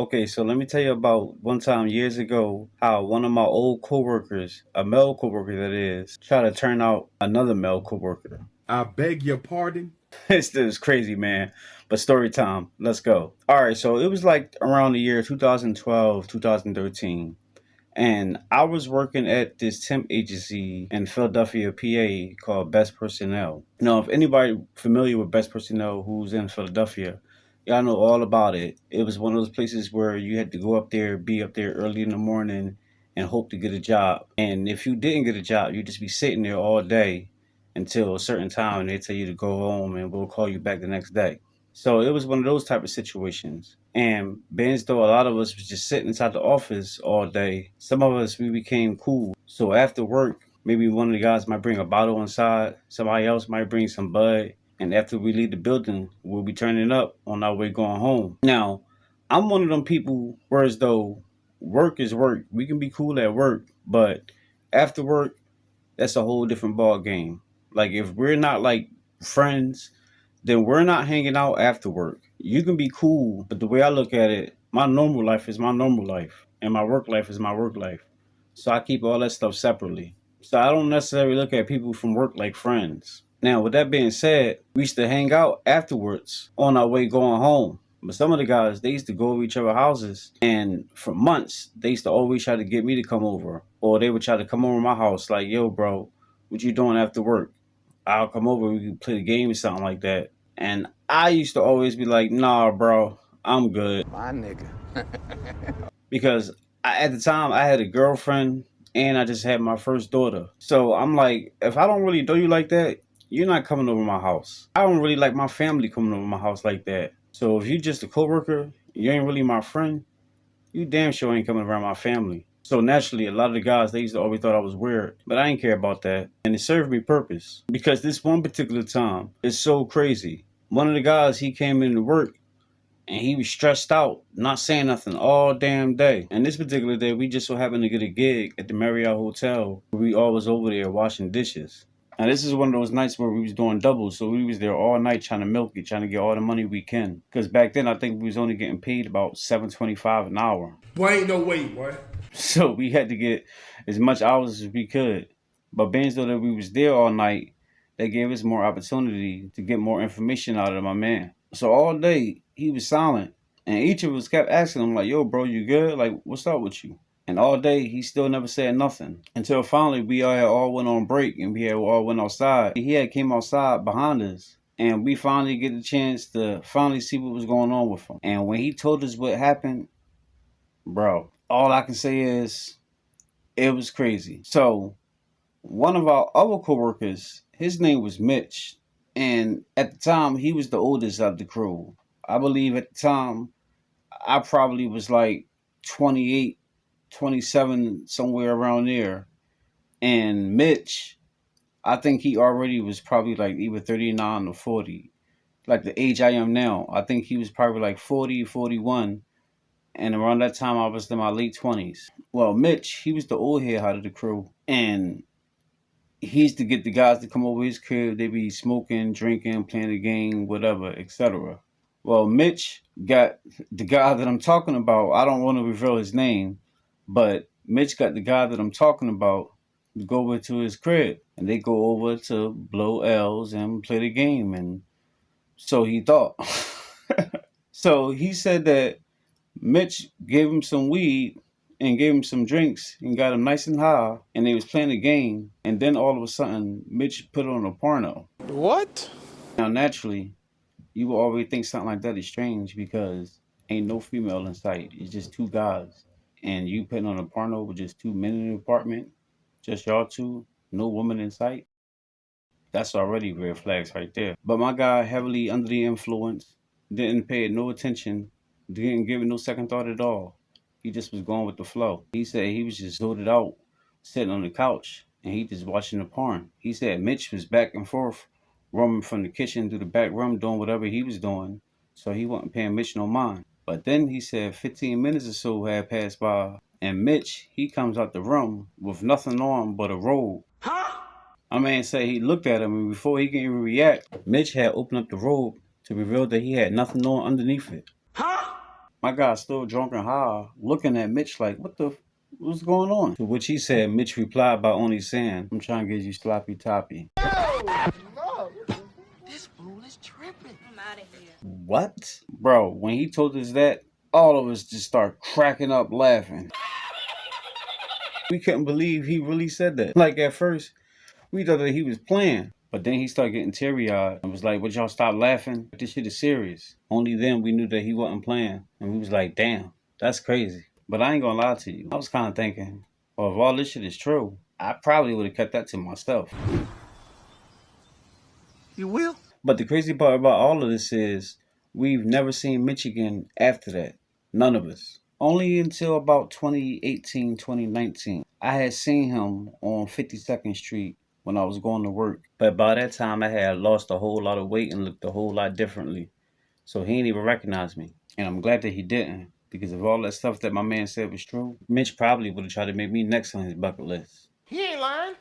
Okay, so let me tell you about one time years ago how one of my old coworkers, a male coworker that is, tried to turn out another male coworker. I beg your pardon? This is crazy, man. But story time, let's go. All right, so it was like around the year 2012, 2013. And I was working at this temp agency in Philadelphia, PA called Best Personnel. Now, if anybody familiar with Best Personnel who's in Philadelphia, y'all know all about it. It was one of those places where you had to go up there, be up there early in the morning, and hope to get a job. And if you didn't get a job, you'd just be sitting there all day until a certain time, and they tell you to go home, and we'll call you back the next day. So it was one of those type of situations. And being as though a lot of us was just sitting inside the office all day, some of us we became cool. So after work, maybe one of the guys might bring a bottle inside, somebody else might bring some bud, and after we leave the building, we'll be turning up on our way going home. Now, I'm one of them people where as though work is work. We can be cool at work, but after work, that's a whole different ball game. Like if we're not like friends, then we're not hanging out after work. You can be cool, but the way I look at it, my normal life is my normal life, and my work life is my work life. So I keep all that stuff separately. So I don't necessarily look at people from work like friends. Now, with that being said, we used to hang out afterwards on our way going home. But some of the guys, they used to go to each other's houses, and for months, they used to always try to get me to come over, or they would try to come over to my house, like, "Yo, bro, what you doing after work? I'll come over. We can play the game or something like that." And I used to always be like, "Nah, bro, I'm good," My nigga. because at the time I had a girlfriend and I just had my first daughter. So I'm like, if I don't really know you like that, you're not coming over my house. I don't really like my family coming over my house like that. So if you just a coworker, you ain't really my friend, you damn sure ain't coming around my family. So naturally, a lot of the guys, they used to always thought I was weird, but I didn't care about that. And it served me purpose because this one particular time is so crazy. One of the guys, he came into work and he was stressed out, not saying nothing all damn day. And this particular day, we just so happened to get a gig at the Marriott Hotel. We all was over there washing dishes. Now this is one of those nights where we was doing doubles, so we was there all night trying to milk it, trying to get all the money we can. Because back then, I think we was only getting paid about $7.25 an hour. Boy, ain't no way, boy. So we had to get as much hours as we could. But being as though that we was there all night, they gave us more opportunity to get more information out of my man. So all day he was silent, and each of us kept asking him like, "Yo, bro, you good? Like, what's up with you?" And all day he still never said nothing until finally we all had all went on break and we had all went outside. He had came outside behind us. And we finally get the chance to finally see what was going on with him. And when he told us what happened, bro, all I can say is it was crazy. So one of our other coworkers, his name was Mitch, and at the time he was the oldest of the crew. I believe at the time I probably was like 28, 27, somewhere around there. And Mitch, I think he already was probably like either 39 or 40, like the age I am now. I think he was probably like 40, 41. And around that time, I was in my late 20s. Well, Mitch, he was the old head out of the crew. And he used to get the guys to come over his crib. They be smoking, drinking, playing the game, whatever, etc. Well, Mitch got the guy that I'm talking about. I don't want to reveal his name, but Mitch got the guy that I'm talking about to go over to his crib. And they go over to blow L's and play the game. And so he thought. So he said that Mitch gave him some weed and gave him some drinks and got him nice and high, and they was playing a game. And then all of a sudden, Mitch put on a porno. What? Now, naturally, you will always think something like that is strange because ain't no female in sight. It's just two guys, and you putting on a porno with just two men in the apartment, just y'all two, no woman in sight. That's already red flags right there. But my guy, heavily under the influence, didn't pay it no attention, didn't give it no second thought at all. He just was going with the flow. He said he was just zoted out, sitting on the couch, and he just watching the porn. He said Mitch was back and forth, roaming from the kitchen to the back room, doing whatever he was doing, so he wasn't paying Mitch no mind. But then he said 15 minutes or so had passed by, and Mitch, he comes out the room with nothing on but a robe. My man said he looked at him, and before he can even react, Mitch had opened up the robe to reveal that he had nothing on underneath it. My guy's still drunk and high, looking at Mitch like, what's going on? To which he said, Mitch replied by only saying, I'm trying to get you sloppy toppy. No. This fool is tripping. I'm out of here. What? Bro, when he told us that, all of us just start cracking up laughing. We couldn't believe he really said that. Like at first, we thought that he was playing. But then he started getting teary-eyed and was like, would y'all stop laughing? This shit is serious. Only then we knew that he wasn't playing. And we was like, damn, that's crazy. But I ain't gonna lie to you. I was kind of thinking, well, if all this shit is true, I probably would have kept that to myself. You will? But the crazy part about all of this is we've never seen Mitch again after that. None of us. Only until about 2018, 2019. I had seen him on 52nd Street when I was going to work. But by that time, I had lost a whole lot of weight and looked a whole lot differently. So he didn't even recognize me. And I'm glad that he didn't. Because if all that stuff that my man said was true, Mitch probably would have tried to make me next on his bucket list. He ain't lying.